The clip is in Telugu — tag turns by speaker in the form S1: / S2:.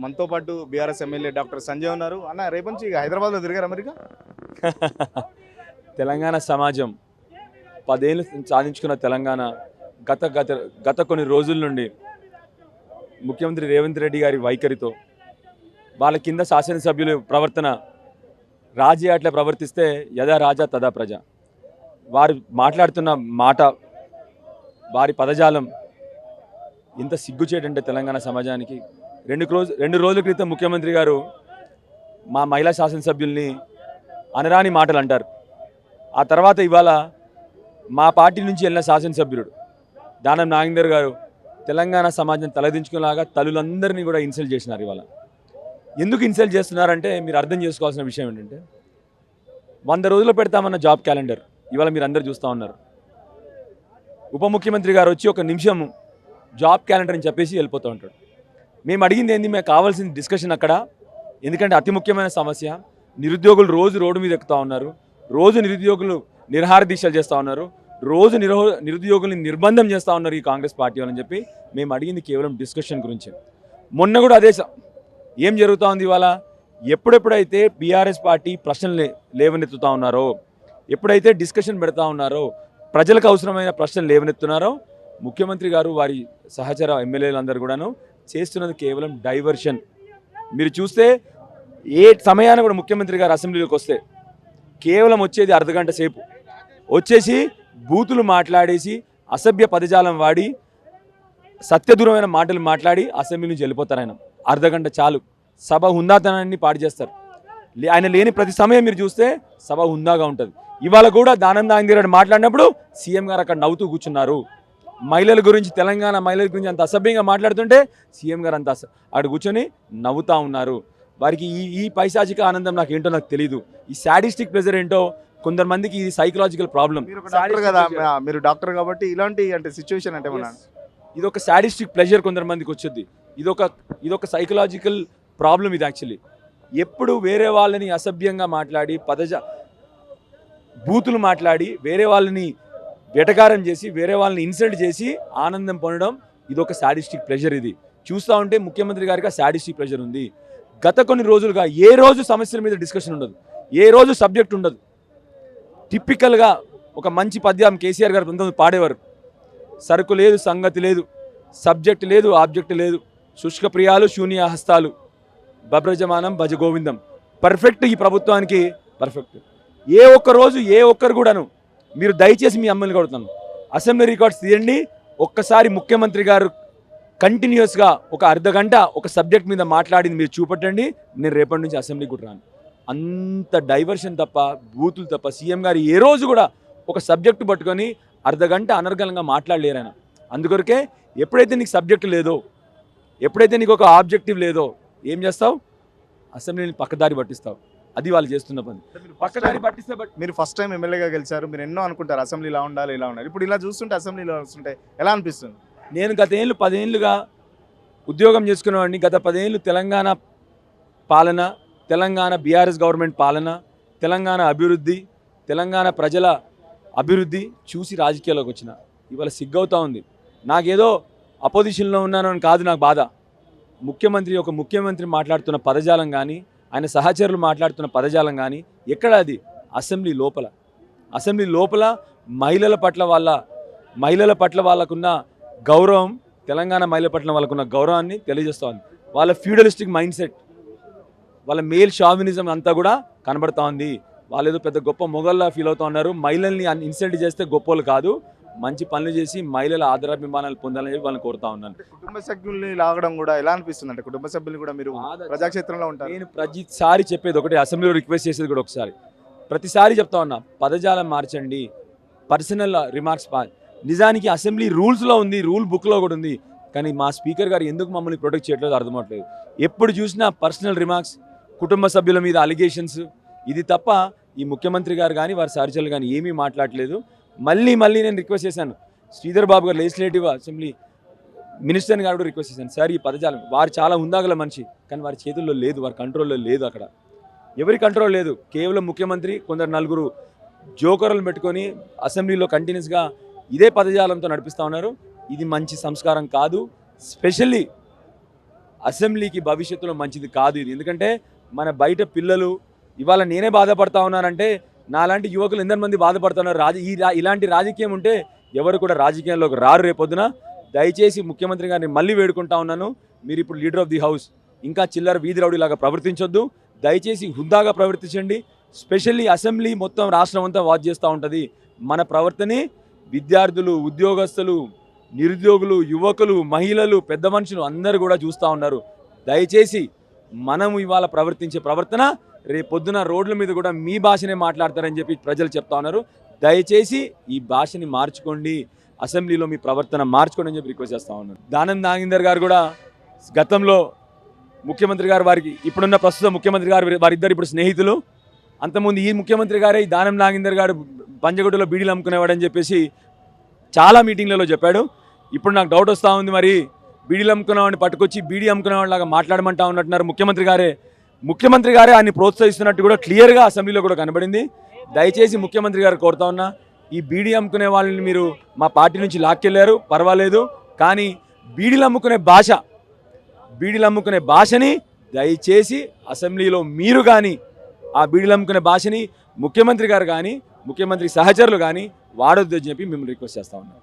S1: మనతో పాటు బీఆర్ఎస్ ఎమ్మెల్యే డాక్టర్ సంజయ్ ఉన్నారు. అన్న రేపు నుంచి హైదరాబాద్లో తిరిగారు అమెరికా?
S2: తెలంగాణ సమాజం 10 ఏళ్ళు సాధించుకున్న తెలంగాణ గత గత గత కొన్ని రోజుల నుండి ముఖ్యమంత్రి రేవంత్ రెడ్డి గారి వైఖరితో వాళ్ళ కింద శాసనసభ్యుల ప్రవర్తన రాజీ అట్లా ప్రవర్తిస్తే యథా రాజా తదా ప్రజ. వారు మాట్లాడుతున్న మాట, వారి పదజాలం ఇంత సిగ్గుచేటంటే తెలంగాణ సమాజానికి. రెండు రోజుల క్రితం ముఖ్యమంత్రి గారు మా మహిళా శాసనసభ్యుల్ని అనరాని మాటలు అంటారు. ఆ తర్వాత ఇవాళ మా పార్టీ నుంచి వెళ్ళిన శాసనసభ్యుడు దానం నాగేందర్ గారు తెలంగాణ సమాజం తలదించుకునేలాగా తల్లులందరినీ కూడా ఇన్సల్ట్ చేసినారు. ఇవాళ ఎందుకు ఇన్సల్ట్ చేస్తున్నారంటే మీరు అర్థం చేసుకోవాల్సిన విషయం ఏంటంటే 100 రోజులు పెడతామన్న జాబ్ క్యాలెండర్ ఇవాళ మీరు అందరు చూస్తూ ఉన్నారు. ఉప ముఖ్యమంత్రి గారు వచ్చి ఒక నిమిషం జాబ్ క్యాలెండర్ అని చెప్పేసి వెళ్ళిపోతూ ఉంటాడు. మేము అడిగింది ఏంది, మేము కావాల్సిన డిస్కషన్ అక్కడ. ఎందుకంటే అతి ముఖ్యమైన సమస్య, నిరుద్యోగులు రోజు రోడ్డు మీద ఎక్కుతూ ఉన్నారు, రోజు నిరుద్యోగులు నిరహార దీక్షలు చేస్తూ ఉన్నారు, రోజు నిరుద్యోగుల్ని నిర్బంధం చేస్తూ ఉన్నారు ఈ కాంగ్రెస్ పార్టీ వాళ్ళని చెప్పి మేము అడిగింది కేవలం డిస్కషన్ గురించి. మొన్న కూడా అదే ఏం జరుగుతూ ఉంది ఇవాళ. ఎప్పుడెప్పుడైతే బీఆర్ఎస్ పార్టీ ప్రశ్నలు లేవనెత్తుతూ ఉన్నారో, ఎప్పుడైతే డిస్కషన్ పెడతా ఉన్నారో, ప్రజలకు అవసరమైన ప్రశ్నలు లేవనెత్తున్నారో, ముఖ్యమంత్రి గారు వారి సహచర ఎమ్మెల్యేలందరూ కూడాను చేస్తున్నది కేవలం డైవర్షన్. మీరు చూస్తే ఏ సమయాన్ని కూడా ముఖ్యమంత్రి గారు అసెంబ్లీలోకి వస్తే కేవలం వచ్చేది అర్ధగంట సేపు వచ్చేసి బూతులు మాట్లాడేసి అసభ్య పదజాలం వాడి సత్యదూరమైన మాటలు మాట్లాడి అసెంబ్లీ నుంచి వెళ్ళిపోతారు. ఆయన అర్ధగంట చాలు, సభ హుందాతనాన్ని పాడు చేస్తారు. ఆయన లేని ప్రతి సమయం మీరు చూస్తే సభ హుందాగా ఉంటుంది. ఇవాళ కూడా దానం నాగేంద్ర మాట్లాడినప్పుడు సీఎం గారు అక్కడ నవ్వుతూ కూర్చున్నారు. మహిళల గురించి, తెలంగాణ మహిళల గురించి అంత అసభ్యంగా మాట్లాడుతుంటే సీఎం గారు అంత అక్కడ కూర్చొని నవ్వుతూ ఉన్నారు. వారికి ఈ పైశాచిక ఆనందం నాకేంటో నాకు తెలియదు. ఈ సాడిస్టిక్ ప్రెజర్ ఏంటో కొంతమందికి ఇది సైకలాజికల్ ప్రాబ్లం.
S1: మీరు డాక్టర్ కాబట్టి ఇలాంటి అంటే సిచ్యువేషన్ అంటే
S2: ఇది ఒక సాడిస్టిక్ ప్లెజర్ కొంతమందికి వచ్చింది. ఇదొక సైకలాజికల్ ప్రాబ్లం ఇది యాక్చువల్లీ. ఎప్పుడు వేరే వాళ్ళని అసభ్యంగా మాట్లాడి బూతులు మాట్లాడి వేరే వాళ్ళని వెటకారం చేసి వేరే వాళ్ళని ఇన్సల్ట్ చేసి ఆనందం పొందడం ఇదొక సాడిస్టిక్ ప్లెజర్. ఇది చూస్తూ ఉంటే ముఖ్యమంత్రి గారికి ఆ సాడిస్టిక్ ప్లెజర్ ఉంది. గత కొన్ని రోజులుగా ఏ రోజు సమస్యల మీద డిస్కషన్ ఉండదు, ఏ రోజు సబ్జెక్ట్ ఉండదు. టిపికల్గా ఒక మంచి పద్యం కేసీఆర్ గారు కొంతమంది పాడేవారు, సరుకు లేదు, సంగతి లేదు, సబ్జెక్ట్ లేదు, ఆబ్జెక్ట్ లేదు, శుష్క ప్రియాలు శూన్య హస్తాలు, బబ్రజమానం భజ గోవిందం. పర్ఫెక్ట్ ఈ ప్రభుత్వానికి పర్ఫెక్ట్. ఏ ఒక్క రోజు ఏ ఒక్కరు కూడాను మీరు దయచేసి మీ అమ్మల్ని కొడుతున్నాను అసెంబ్లీ రికార్డ్స్ తీయండి. ఒక్కసారి ముఖ్యమంత్రి గారు కంటిన్యూస్గా ఒక అర్ధగంట ఒక సబ్జెక్ట్ మీద మాట్లాడింది మీరు చూపెట్టండి, నేను రేపటి నుంచి అసెంబ్లీకి కూడా రాను. అంత డైవర్షన్ తప్ప, బూతులు తప్ప సీఎం గారు ఏ రోజు కూడా ఒక సబ్జెక్టు పట్టుకొని అర్ధగంట అనర్గళంగా మాట్లాడలేరు ఆయన. అందుకొరకే ఎప్పుడైతే నీకు సబ్జెక్టు లేదో, ఎప్పుడైతే నీకు ఒక ఆబ్జెక్టివ్ లేదో ఏం చేస్తావు, అసెంబ్లీని పక్కదారి పట్టిస్తావు. అది వాళ్ళు చేస్తున్న పని. పక్కదారి పట్టిస్తే
S1: మీరు ఫస్ట్ టైం ఎమ్మెల్యేగా గెలిచారు, మీరు ఎన్నో అనుకుంటారు అసెంబ్లీ ఇలా ఉండాలి ఇలా ఉండాలి. ఇప్పుడు ఇలా చూస్తుంటే అసెంబ్లీలో వస్తుంటే ఎలా అనిపిస్తుంది?
S2: నేను గత 10 ఏళ్ళుగా ఉద్యోగం చేసుకునేవాడిని. గత 10 ఏళ్ళు తెలంగాణ పాలన, తెలంగాణ బీఆర్ఎస్ గవర్నమెంట్ పాలన, తెలంగాణ అభివృద్ధి, తెలంగాణ ప్రజల అభివృద్ధి చూసి రాజకీయాల్లోకి వచ్చిన. ఇవాళ సిగ్గవుతూ ఉంది. నాకేదో అపోజిషన్లో ఉన్నాను అని కాదు నాకు బాధ. ఒక ముఖ్యమంత్రి మాట్లాడుతున్న పదజాలం కానీ, ఆయన సహచరులు మాట్లాడుతున్న పదజాలం కానీ ఎక్కడ అది అసెంబ్లీ లోపల మహిళల పట్ల వాళ్ళకున్న గౌరవం, తెలంగాణ మహిళల పట్ల వాళ్ళకున్న గౌరవాన్ని తెలియజేస్తోంది. వాళ్ళ ఫ్యూడలిస్టిక్ మైండ్ సెట్, వాళ్ళ మేల్ షావినిజం అంతా కూడా కనబడతా ఉంది. వాళ్ళు ఏదో పెద్ద గొప్ప మొగల్లా ఫీల్ అవుతూ ఉన్నారు. మహిళల్ని ఇన్సల్ట్ చేస్తే గొప్పలు కాదు, మంచి పనులు చేసి మహిళల ఆదరాభిమానాలు పొందాలని చెప్పి వాళ్ళని కోరుతా ఉన్నాను.
S1: కుటుంబ సభ్యుల్ని లాగడం కూడా ఎలా అనిపిస్తుంది అంటే, కుటుంబ సభ్యులు కూడా మీరు ప్రజాక్షేత్రంలో ఉంటారు.
S2: నేను ప్రతిసారి చెప్పేది ఒకటి, అసెంబ్లీలో రిక్వెస్ట్ చేసేది కూడా ఒకసారి, ప్రతిసారి చెప్తా ఉన్నా, పదజాలం మార్చండి, పర్సనల్ రిమార్క్స్. నిజానికి అసెంబ్లీ రూల్స్లో ఉంది, రూల్ బుక్లో కూడా ఉంది. కానీ మా స్పీకర్ గారు ఎందుకు మమ్మల్ని ప్రొటెక్ట్ చేయట్లేదు అర్థమవట్లేదు. ఎప్పుడు చూసినా పర్సనల్ రిమార్క్స్, కుటుంబ సభ్యుల మీద అలిగేషన్స్, ఇది తప్ప ఈ ముఖ్యమంత్రి గారు కానీ వారి సహచరులు కానీ ఏమీ మాట్లాడలేదు. మళ్ళీ నేను రిక్వెస్ట్ చేశాను, శ్రీధర్ బాబు గారు లెజిస్లేటివ్ అసెంబ్లీ మినిస్టర్ని గారు కూడా రిక్వెస్ట్ చేశాను, సార్ ఈ పదజాలం, వారు చాలా ఉందాగల మనిషి కానీ వారి చేతుల్లో లేదు, వారి కంట్రోల్లో లేదు. అక్కడ ఎవరి కంట్రోల్ లేదు, కేవలం ముఖ్యమంత్రి కొందరు నలుగురు జోకర్లను పెట్టుకొని అసెంబ్లీలో కంటిన్యూస్గా ఇదే పదజాలంతో నడిపిస్తూ ఉన్నారు. ఇది మంచి సంస్కారం కాదు. స్పెషల్లీ అసెంబ్లీకి భవిష్యత్తులో మంచిది కాదు ఇది. ఎందుకంటే మన బయట పిల్లలు ఇవాళ నేనే బాధపడతా ఉన్నానంటే నాలాంటి యువకులు ఎంతమంది బాధపడుతున్నారు. ఇలాంటి రాజకీయం ఉంటే ఎవరు కూడా రాజకీయాల్లోకి రారు రేపొద్దున. దయచేసి ముఖ్యమంత్రి గారిని మళ్ళీ వేడుకుంటా ఉన్నాను, మీరు ఇప్పుడు లీడర్ ఆఫ్ ది హౌస్, ఇంకా చిల్లర వీధి రౌడీలాగా ప్రవర్తించొద్దు. దయచేసి హుద్దాగా ప్రవర్తించండి. స్పెషల్లీ అసెంబ్లీ మొత్తం రాష్ట్రం అంతా వాచ్ చేస్తూ ఉంటుంది. మన ప్రవర్తనే విద్యార్థులు, ఉద్యోగస్తులు, నిరుద్యోగులు, యువకులు, మహిళలు, పెద్ద మనుషులు అందరూ కూడా చూస్తూ ఉన్నారు. దయచేసి మనం ఇవాళ ప్రవర్తించే ప్రవర్తన రేపొద్దున రోడ్ల మీద కూడా మీ భాషనే మాట్లాడతారని చెప్పి ప్రజలు చెప్తా ఉన్నారు. దయచేసి ఈ భాషని మార్చుకోండి, అసెంబ్లీలో మీ ప్రవర్తన మార్చుకోండి అని చెప్పి రిక్వెస్ట్ చేస్తూ ఉన్నారు. దానం నాగేందర్ గారు కూడా గతంలో ముఖ్యమంత్రి గారు వారికి ఇప్పుడున్న ప్రస్తుత ముఖ్యమంత్రి గారు వారిద్దరు ఇప్పుడు స్నేహితులు. అంతకుముందు ఈ ముఖ్యమంత్రి గారే ఈ దానం నాగేందర్ గారు పంజగుట్టలో బీడీలు అమ్ముకునేవాడని చెప్పేసి చాలా మీటింగ్లలో చెప్పాడు. ఇప్పుడు నాకు డౌట్ వస్తూ ఉంది, మరి బీడీలు అమ్ముకునేవాడిని పట్టుకొచ్చి బీడీ అమ్ముకునేవాడిలాగా మాట్లాడమంటా ఉన్నట్టున్నారు ముఖ్యమంత్రి గారే ఆయన్ని ప్రోత్సహిస్తున్నట్టు కూడా క్లియర్గా అసెంబ్లీలో కూడా కనబడింది. దయచేసి ముఖ్యమంత్రి గారు కోరుతా ఉన్నా, ఈ బీడీ అమ్ముకునే వాళ్ళని మీరు మా పార్టీ నుంచి లాక్కెళ్ళారు పర్వాలేదు, కానీ బీడీలు అమ్ముకునే భాషని దయచేసి అసెంబ్లీలో మీరు కానీ ఆ బీడీలు అమ్ముకునే భాషని ముఖ్యమంత్రి గారు కానీ ముఖ్యమంత్రి సహచరులు కానీ వాడొద్దు అని చెప్పి మిమ్మల్ని రిక్వెస్ట్ చేస్తా ఉన్నాను.